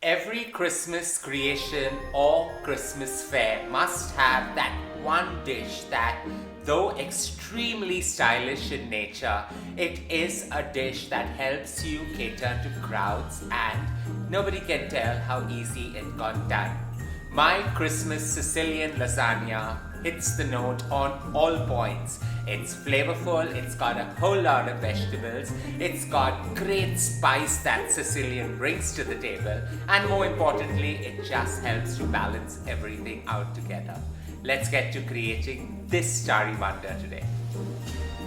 Every Christmas creation or Christmas fair must have that one dish that, though extremely stylish in nature, it is a dish that helps you cater to crowds and nobody can tell how easy it got done. My Christmas Sicilian lasagna hits the note on all points. It's flavorful, it's got a whole lot of vegetables, it's got great spice that Sicilian brings to the table, and more importantly, it just helps to balance everything out together. Let's get to creating this starry wonder today.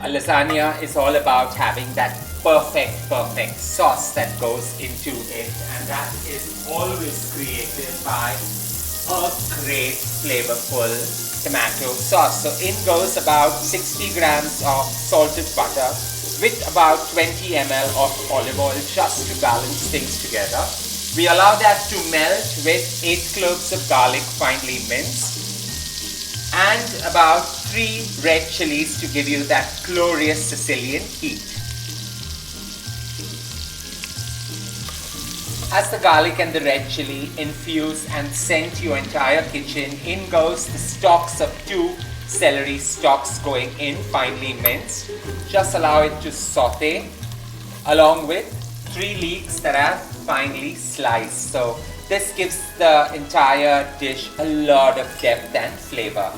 A lasagna is all about having that perfect sauce that goes into it, and that is always created by a great flavorful tomato sauce. So in goes about 60 grams of salted butter with about 20 ml of olive oil just to balance things together. We allow that to melt with 8 cloves of garlic finely minced and about 3 red chilies to give you that glorious Sicilian heat. As the garlic and the red chili infuse and scent your entire kitchen, in goes the stalks of 2 celery stalks going in finely minced. Just allow it to saute along with 3 leeks that are finely sliced. So this gives the entire dish a lot of depth and flavor.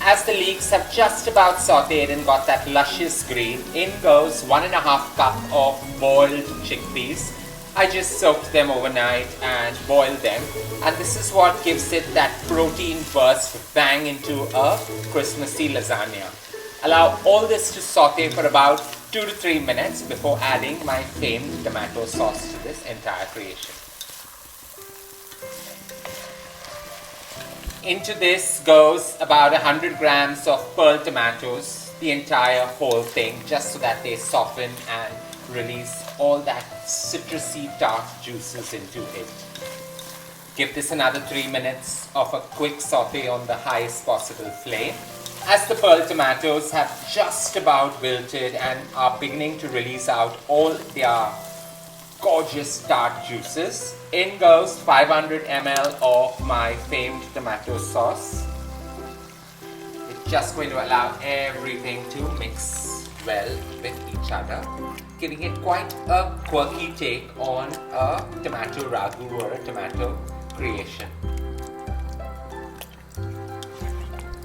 As the leeks have just about sauteed and got that luscious green, in goes 1.5 cup of boiled chickpeas. I just soaked them overnight and boiled them, and this is what gives it that protein burst bang into a Christmassy lasagna. Allow all this to saute for about 2 to 3 minutes before adding my famed tomato sauce to this entire creation. Into this goes about 100 grams of pearl tomatoes, the entire whole thing, just so that they soften and release all that citrusy tart juices into it. Give this another 3 minutes of a quick saute on the highest possible flame. As the pearl tomatoes have just about wilted and are beginning to release out all their gorgeous tart juices, in goes 500 ml of my famed tomato sauce. It's just going to allow everything to mix well with each other, giving it quite a quirky take on a tomato ragu or a tomato creation.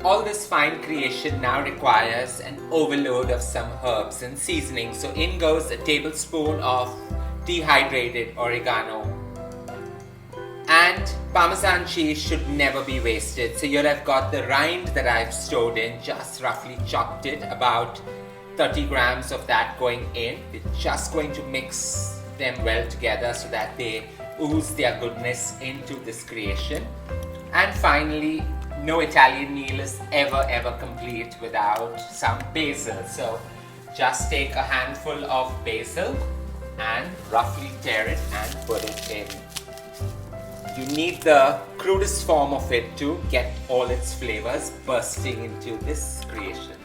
All this fine creation now requires an overload of some herbs and seasoning. So in goes a tablespoon of dehydrated oregano, and Parmesan cheese should never be wasted. So here I've got the rind that I've stored in, just roughly chopped it, about 30 grams of that going in. We're just going to mix them well together so that they ooze their goodness into this creation. And finally, no Italian meal is ever complete without some basil. So just take a handful of basil and roughly tear it and put it in. You need the crudest form of it to get all its flavors bursting into this creation.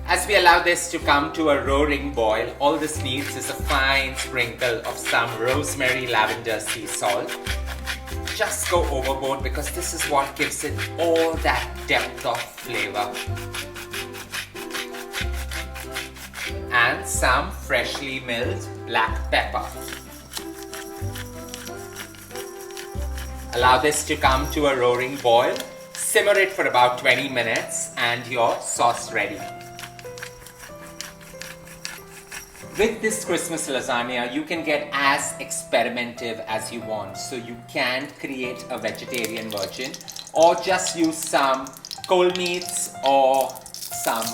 As we allow this to come to a roaring boil, all this needs is a fine sprinkle of some rosemary lavender sea salt. Just go overboard because this is what gives it all that depth of flavor. And some freshly milled black pepper. Allow this to come to a roaring boil. Simmer it for about 20 minutes and your sauce ready. With this Christmas lasagna, you can get as experimentative as you want. So you can create a vegetarian version or just use some cold meats or some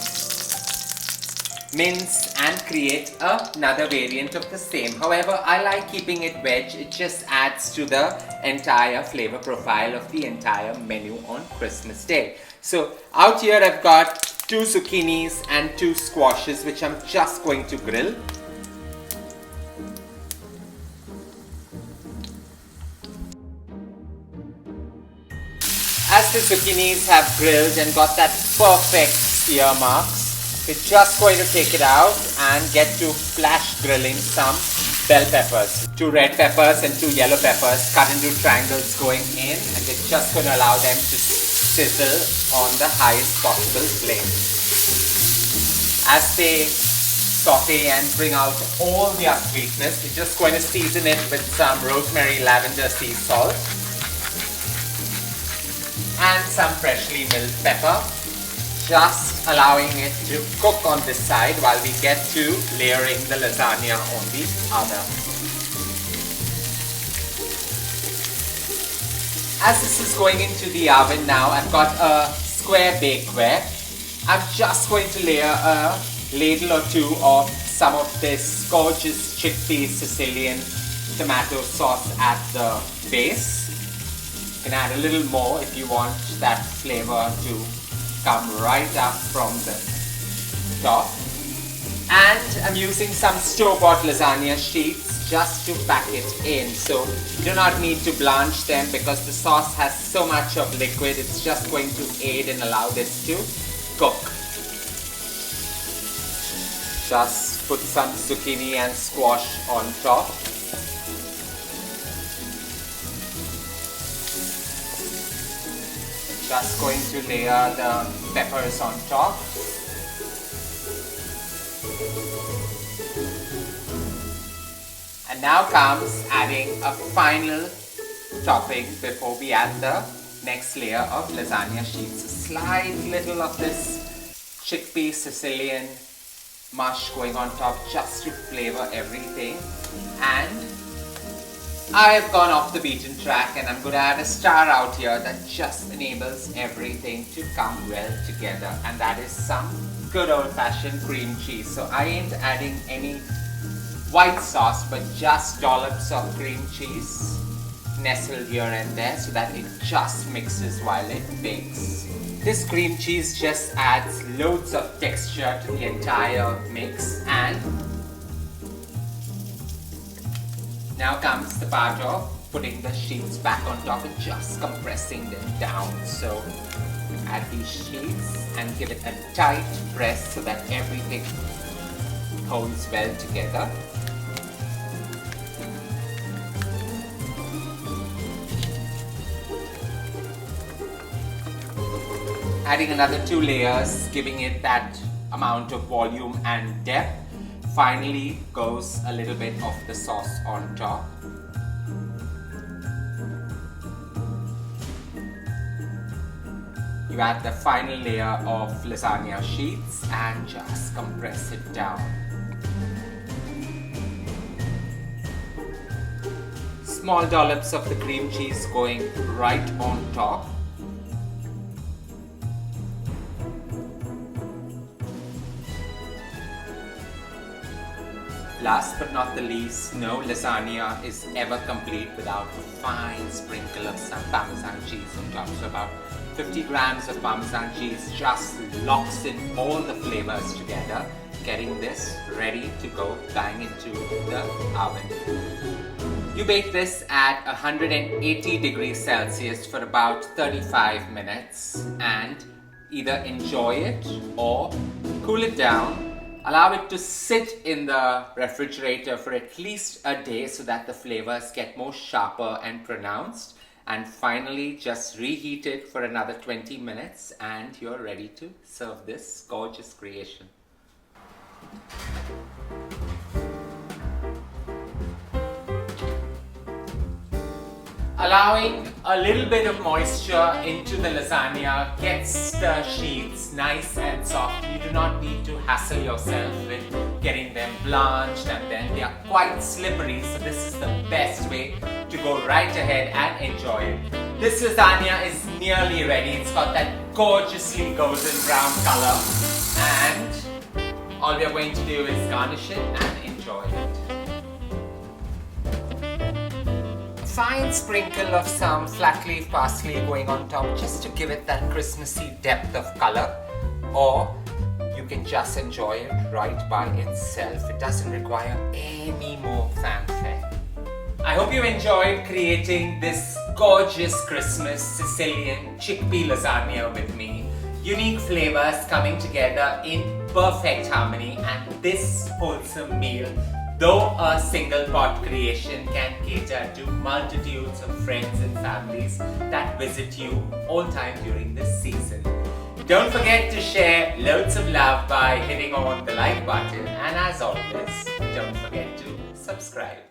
mince and create another variant of the same. However, I like keeping it veg. It just adds to the entire flavor profile of the entire menu on Christmas Day. So out here I've got 2 zucchinis and 2 squashes, which I'm just going to grill. As the zucchinis have grilled and got that perfect sear marks, we're just going to take it out and get to flash grilling some bell peppers. 2 red peppers and 2 yellow peppers cut into triangles going in, and we're just going to allow them to sizzle on the highest possible flame. As they saute and bring out all their sweetness, we're just going to season it with some rosemary lavender sea salt and some freshly milled pepper, just allowing it to cook on this side while we get to layering the lasagna on the other. As this is going into the oven now, I've got a square bakeware. I'm just going to layer a ladle or 2 of some of this gorgeous chickpea Sicilian tomato sauce at the base. You can add a little more if you want that flavor to come right up from the top. And I'm using some store-bought lasagna sheets just to pack it in. So you do not need to blanch them because the sauce has so much of liquid. It's just going to aid and allow this to cook. Just put some zucchini and squash on top. Just going to layer the peppers on top. And now comes adding a final topping before we add the next layer of lasagna sheets. A slight little of this chickpea Sicilian mush going on top just to flavor everything. And I have gone off the beaten track and I'm going to add a star out here that just enables everything to come well together, and that is some good old-fashioned cream cheese. So I ain't adding any white sauce but just dollops of cream cheese nestled here and there so that it just mixes while it bakes. This cream cheese just adds loads of texture to the entire mix. And now comes the part of putting the sheets back on top and just compressing them down. So add these sheets and give it a tight press so that everything holds well together. Adding another 2 layers, giving it that amount of volume and depth. Finally goes a little bit of the sauce on top. You add the final layer of lasagna sheets and just compress it down. Small dollops of the cream cheese going right on top. Last but not the least, no lasagna is ever complete without a fine sprinkle of some Parmesan cheese on top. So about 50 grams of Parmesan cheese just locks in all the flavors together, getting this ready to go bang into the oven. You bake this at 180 degrees Celsius for about 35 minutes and either enjoy it or cool it down. Allow it to sit in the refrigerator for at least a day so that the flavors get more sharper and pronounced. And finally, just reheat it for another 20 minutes and you're ready to serve this gorgeous creation. Allowing a little bit of moisture into the lasagna gets the sheets nice and soft. You do not need to hassle yourself with getting them blanched, and then they are quite slippery, so this is the best way to go right ahead and enjoy it. This lasagna is nearly ready. It's got that gorgeously golden brown color, and all we are going to do is garnish it and enjoy it. Fine sprinkle of some flat leaf parsley going on top just to give it that Christmassy depth of color, or you can just enjoy it right by itself. It doesn't require any more fanfare. I hope you enjoyed creating this gorgeous Christmas Sicilian chickpea lasagna with me. Unique flavors coming together in perfect harmony, and this wholesome meal, though a single pot creation, can cater to multitudes of friends and families that visit you all time during this season. Don't forget to share loads of love by hitting on the like button, and as always, don't forget to subscribe.